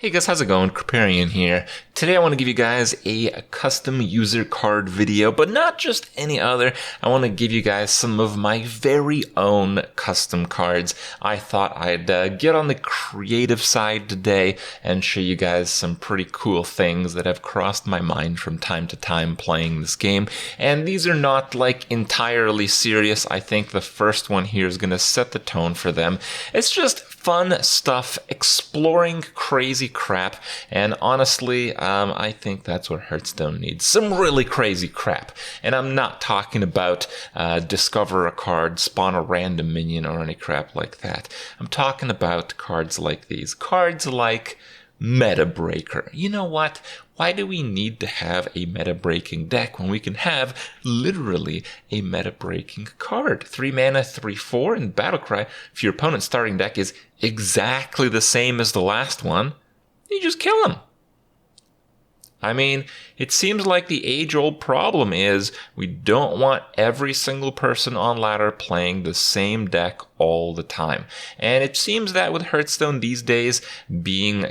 Hey guys, how's it going? Kripparrian here. Today I want to give you guys a custom user card video, but not just any other. I want to give you guys some of my very own custom cards. I thought I'd get on the creative side today and show you guys some pretty cool things that have crossed my mind from time to time playing this game. And these are not like entirely serious. I think the first one here is going to set the tone for them. It's just fun stuff, exploring crazy crap, and honestly, I think that's what Hearthstone needs. Some really crazy crap. And I'm not talking about discover a card, spawn a random minion, or any crap like that. I'm talking about cards like these. Cards like Meta Breaker. You know what? Why do we need to have a meta-breaking deck when we can have literally a meta-breaking card? 3 mana, 3/4, and Battlecry, if your opponent's starting deck is exactly the same as the last one, you just kill him. I mean, it seems like the age-old problem is we don't want every single person on ladder playing the same deck all the time. And it seems that with Hearthstone these days being,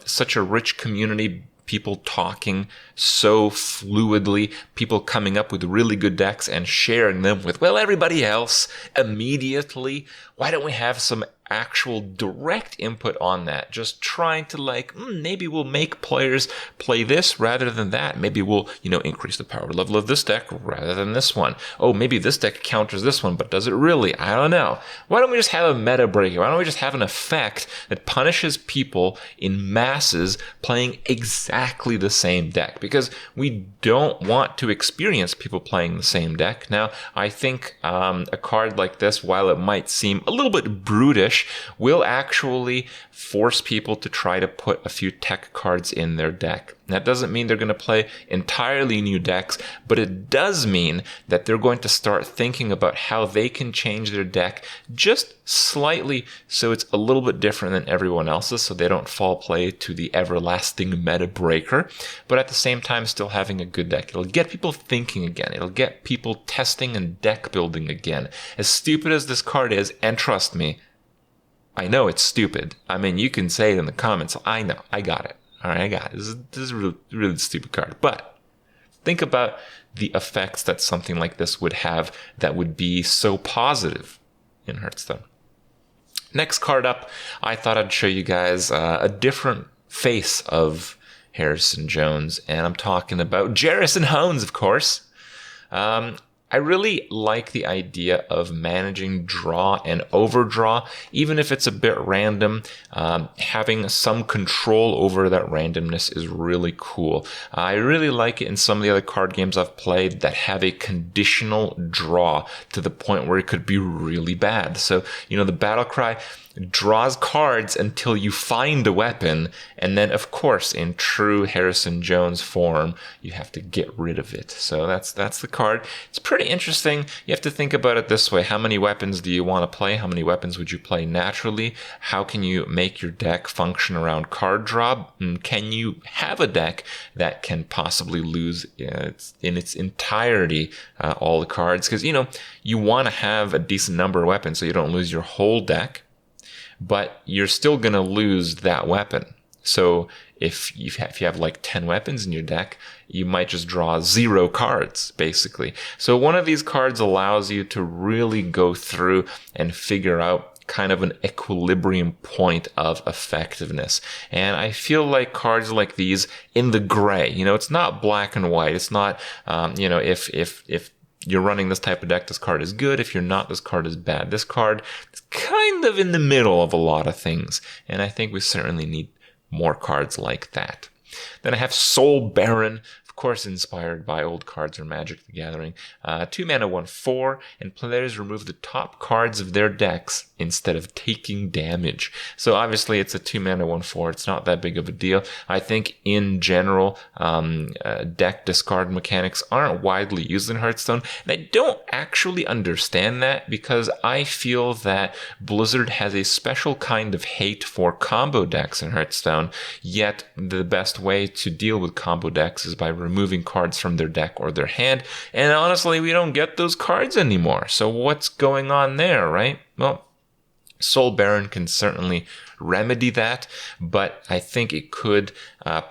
such a rich community, people talking so fluidly, people coming up with really good decks and sharing them with, well, everybody else immediately. Why don't we have some actual direct input on that? Just trying to maybe we'll make players play this rather than that. Maybe we'll, increase the power level of this deck rather than this one. Oh, maybe this deck counters this one, but does it really? I don't know. Why don't we just have a meta breaker? Why don't we just have an effect that punishes people in masses playing exactly the same deck? Because we don't want to experience people playing the same deck. Now, I think a card like this, while it might seem a little bit brutish, will actually force people to try to put a few tech cards in their deck. That doesn't mean they're going to play entirely new decks, but it does mean that they're going to start thinking about how they can change their deck just slightly so it's a little bit different than everyone else's, so they don't fall prey to the everlasting meta breaker, but at the same time still having a good deck. It'll get people thinking again. It'll get people testing and deck building again. As stupid as this card is, and trust me, I know it's stupid. I mean, you can say it in the comments. I know. I got it. All right, I got it. This is a really, really stupid card. But think about the effects that something like this would have that would be so positive in Hearthstone. Next card up, I thought I'd show you guys a different face of Garrison Jones. And I'm talking about Garrison Jones, of course. I really like the idea of managing draw and overdraw, even if it's a bit random. Having some control over that randomness is really cool. I really like it in some of the other card games I've played that have a conditional draw to the point where it could be really bad. So, the Battlecry draws cards until you find a weapon, and then of course in true Garrison Jones form you have to get rid of it. So that's the card. It's pretty interesting. You have to think about it this way: how many weapons do you want to play? How many weapons would you play naturally? How can you make your deck function around card draw? And can you have a deck that can possibly lose in its entirety all the cards? Because you want to have a decent number of weapons so you don't lose your whole deck, but you're still going to lose that weapon. So if you have like 10 weapons in your deck, you might just draw 0 cards, basically. So one of these cards allows you to really go through and figure out kind of an equilibrium point of effectiveness. And I feel like cards like these in the gray, it's not black and white. It's not, if you're running this type of deck, this card is good. If you're not, this card is bad. This card is kind of in the middle of a lot of things. And I think we certainly need more cards like that. Then I have Soul Baron, of course inspired by old cards from Magic the Gathering. 2 mana, 1/4, and players remove the top cards of their decks instead of taking damage. So obviously it's a 2 mana, 1/4. It's not that big of a deal. I think in general, deck discard mechanics aren't widely used in Hearthstone. And I don't actually understand that because I feel that Blizzard has a special kind of hate for combo decks in Hearthstone, yet the best way to deal with combo decks is by removing cards from their deck or their hand. And honestly, we don't get those cards anymore. So what's going on there, right? Well, Soul Baron can certainly remedy that, but I think it could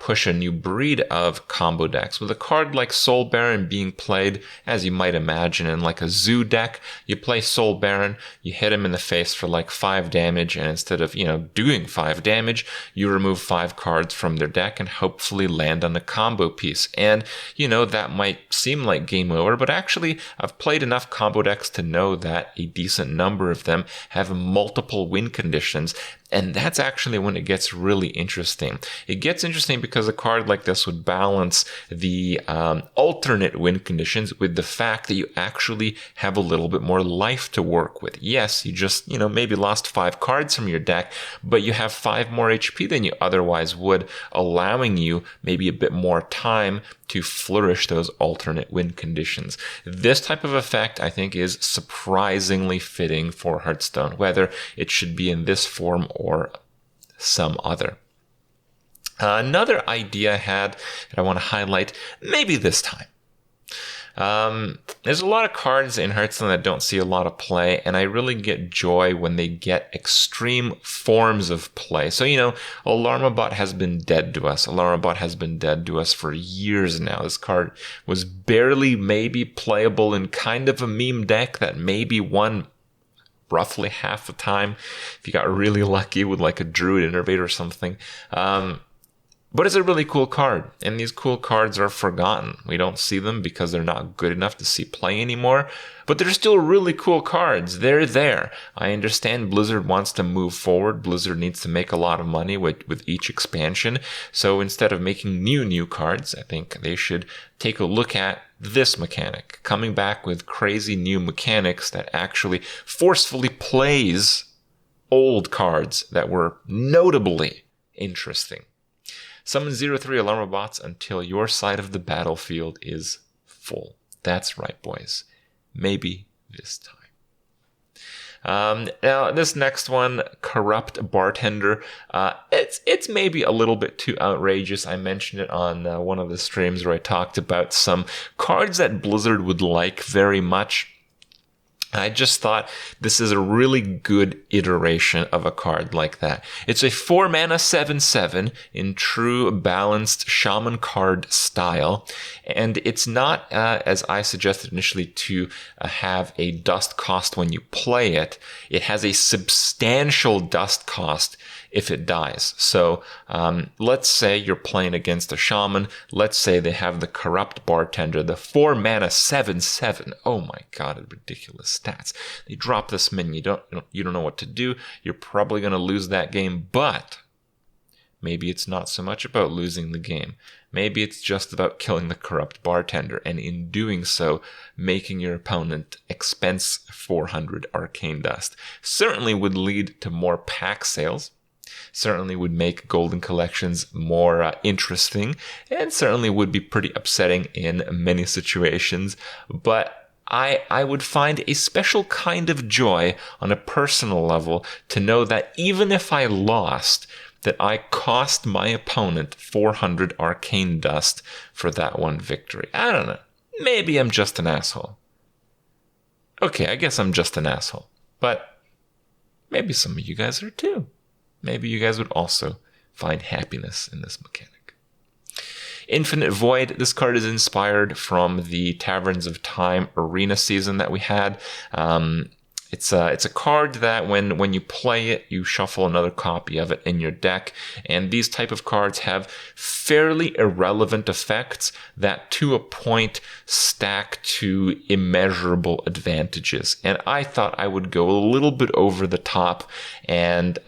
push a new breed of combo decks. With a card like Soul Baron being played, as you might imagine, in like a zoo deck, you play Soul Baron, you hit him in the face for like 5 damage, and instead of, doing 5 damage, you remove 5 cards from their deck and hopefully land on a combo piece. And, that might seem like game over, but actually, I've played enough combo decks to know that a decent number of them have multiple win conditions. And that's actually when it gets really interesting. It gets interesting because a card like this would balance the alternate win conditions with the fact that you actually have a little bit more life to work with. Yes, you just, maybe lost 5 cards from your deck, but you have 5 more HP than you otherwise would, allowing you maybe a bit more time to flourish those alternate win conditions. This type of effect, I think, is surprisingly fitting for Hearthstone, whether it should be in this form or some other. Another idea I had that I want to highlight, maybe this time. There's a lot of cards in Hearthstone that don't see a lot of play, and I really get joy when they get extreme forms of play. So, Alarmabot has been dead to us. Alarmabot has been dead to us for years now. This card was barely maybe playable in kind of a meme deck that maybe won roughly half the time if you got really lucky with like a Druid Innervator or something. But it's a really cool card, and these cool cards are forgotten. We don't see them because they're not good enough to see play anymore, but they're still really cool cards. They're there. I understand Blizzard wants to move forward. Blizzard needs to make a lot of money with each expansion. So instead of making new cards, I think they should take a look at this mechanic, coming back with crazy new mechanics that actually forcefully plays old cards that were notably interesting. Summon 0/3 Alarmabots until your side of the battlefield is full. That's right, boys. Maybe this time. Now, this next one, Corrupt Bartender, it's maybe a little bit too outrageous. I mentioned it on one of the streams where I talked about some cards that Blizzard would like very much. I just thought this is a really good iteration of a card like that. It's a 4-mana 7/7 in true balanced shaman card style, and it's not, as I suggested initially, to have a dust cost when you play it. It has a substantial dust cost if it dies. So let's say you're playing against a shaman. Let's say they have the Corrupt Bartender, the 4-mana 7/7. Oh my god, ridiculous stats. They drop this minion. You don't know what to do. You're probably going to lose that game, but maybe it's not so much about losing the game. Maybe it's just about killing the Corrupt Bartender, and in doing so, making your opponent expense 400 arcane dust. Certainly would lead to more pack sales. Certainly would make golden collections more interesting, and certainly would be pretty upsetting in many situations. But I would find a special kind of joy on a personal level to know that even if I lost, that I cost my opponent 400 arcane dust for that one victory. I don't know. Maybe I'm just an asshole. Okay, I guess I'm just an asshole. But maybe some of you guys are too. Maybe you guys would also find happiness in this mechanic. Infinite Void. This card is inspired from the Taverns of Time arena season that we had. It's a card that when you play it, you shuffle another copy of it in your deck. And these type of cards have fairly irrelevant effects that to a point stack to immeasurable advantages. And I thought I would go a little bit over the top and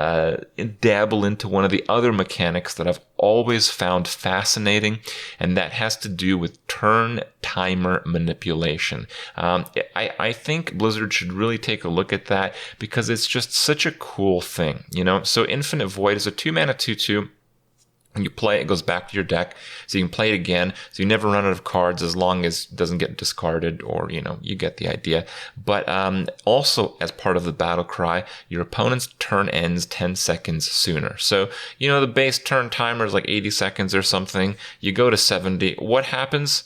dabble into one of the other mechanics that I've always found fascinating, and that has to do with turn timer manipulation. I think Blizzard should really take a look at that because it's just such a cool thing, So Infinite Void is a 2-mana 2/2. When you play it, it goes back to your deck, so you can play it again. So you never run out of cards as long as it doesn't get discarded, or, you get the idea. But also, as part of the battle cry, your opponent's turn ends 10 seconds sooner. So, the base turn timer is like 80 seconds or something. You go to 70. What happens?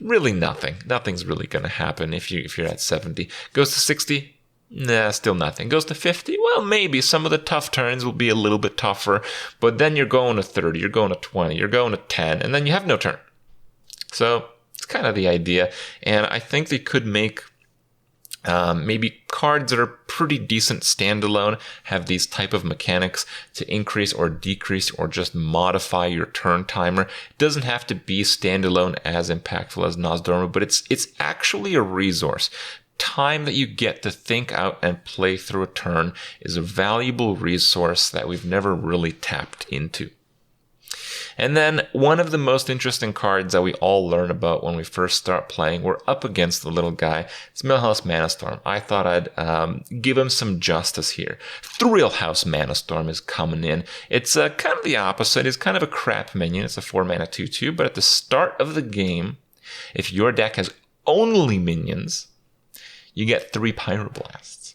Really nothing. Nothing's really going to happen if you're at 70. Goes to 60. Nah, still nothing. Goes to 50? Well, maybe. Some of the tough turns will be a little bit tougher, but then you're going to 30, you're going to 20, you're going to 10, and then you have no turn. So it's kind of the idea, and I think they could make maybe cards that are pretty decent standalone have these type of mechanics to increase or decrease or just modify your turn timer. It doesn't have to be standalone as impactful as Nosdorma, but it's actually a resource. Time that you get to think out and play through a turn is a valuable resource that we've never really tapped into. And then one of the most interesting cards that we all learn about when we first start playing, we're up against the little guy. It's Millhouse Manastorm. I thought I'd give him some justice here. Thrillhouse Manastorm is coming in. It's kind of the opposite. It's kind of a crap minion. It's a 4-mana 2/2, but at the start of the game, if your deck has only minions, you get 3 Pyroblasts.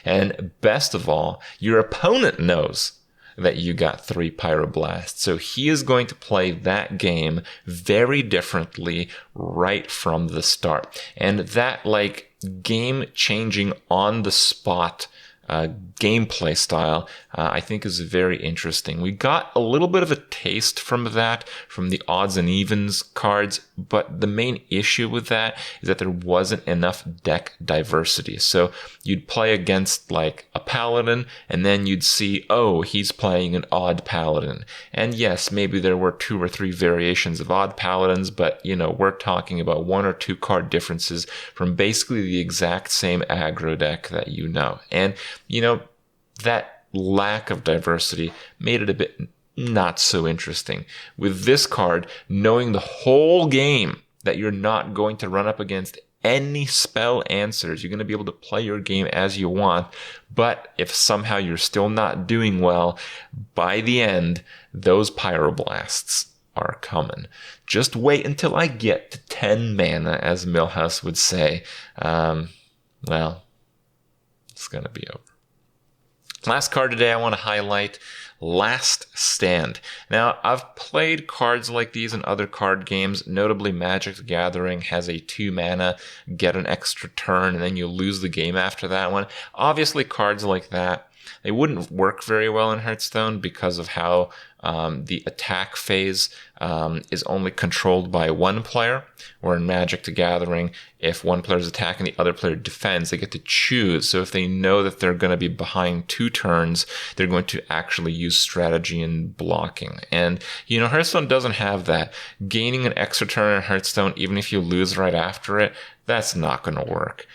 And best of all, your opponent knows that you got 3 Pyroblasts. So he is going to play that game very differently right from the start. And that game-changing on-the-spot gameplay style, I think is very interesting. We got a little bit of a taste from that from the odds and evens cards, but the main issue with that is that there wasn't enough deck diversity. So you'd play against like a paladin, and then you'd see, oh, he's playing an odd paladin. And yes, maybe there were 2 or 3 variations of odd paladins, but we're talking about 1 or 2 card differences from basically the exact same aggro deck that And that lack of diversity made it a bit not so interesting. With this card, knowing the whole game that you're not going to run up against any spell answers, you're going to be able to play your game as you want. But if somehow you're still not doing well, by the end, those Pyroblasts are coming. Just wait until I get to 10 mana, as Millhouse would say. Well, it's going to be over. Last card today I want to highlight, Last Stand. Now, I've played cards like these in other card games, notably Magic the Gathering has a 2 mana, get an extra turn, and then you lose the game after that one. Obviously, cards like that, they wouldn't work very well in Hearthstone because of how the attack phase is only controlled by one player, where in Magic the Gathering, if one player is attacking, the other player defends, they get to choose. So if they know that they're going to be behind 2 turns, they're going to actually use strategy and blocking. And, Hearthstone doesn't have that. Gaining an extra turn in Hearthstone, even if you lose right after it, that's not going to work.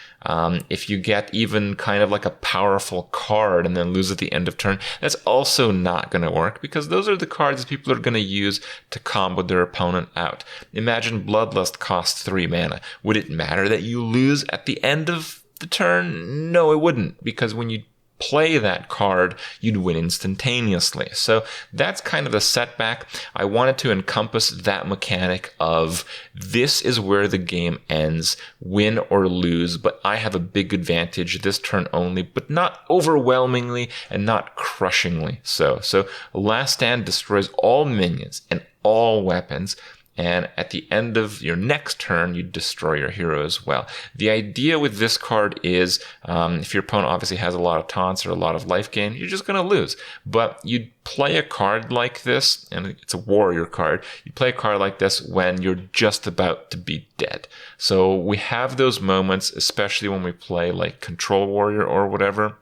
If you get even kind of like a powerful card and then lose at the end of turn, that's also not going to work, because those are the cards that people are going to use to combo their opponent out. Imagine Bloodlust costs 3 mana. Would it matter that you lose at the end of the turn? No, it wouldn't, because when you play that card, you'd win instantaneously. So that's kind of the setback. I wanted to encompass that mechanic of this is where the game ends, win or lose, but I have a big advantage this turn only, but not overwhelmingly and not crushingly so. So Last Stand destroys all minions and all weapons, and at the end of your next turn, you destroy your hero as well. The idea with this card is, if your opponent obviously has a lot of taunts or a lot of life gain, you're just going to lose. But you'd play a card like this, and it's a warrior card, you play a card like this when you're just about to be dead. So we have those moments, especially when we play like Control Warrior or whatever,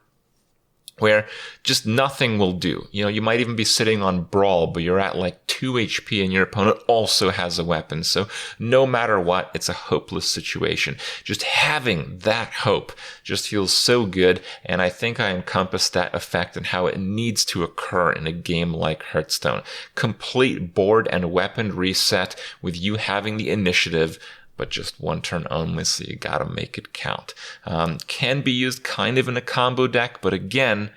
where just nothing will do. You might even be sitting on Brawl, but you're at like 2 HP and your opponent also has a weapon. So no matter what, it's a hopeless situation. Just having that hope just feels so good, and I think I encompassed that effect and how it needs to occur in a game like Hearthstone. Complete board and weapon reset with you having the initiative, but just 1 turn only, so you gotta make it count. Can be used kind of in a combo deck, but again,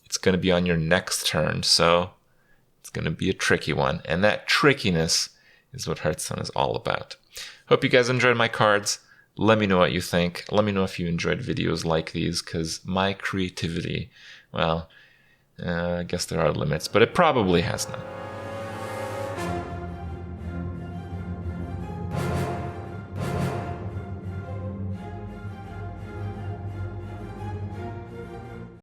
it's going to be on your next turn, so it's going to be a tricky one. And that trickiness is what Hearthstone is all about. Hope you guys enjoyed my cards. Let me know what you think. Let me know if you enjoyed videos like these, because my creativity, well, I guess there are limits, but it probably has none.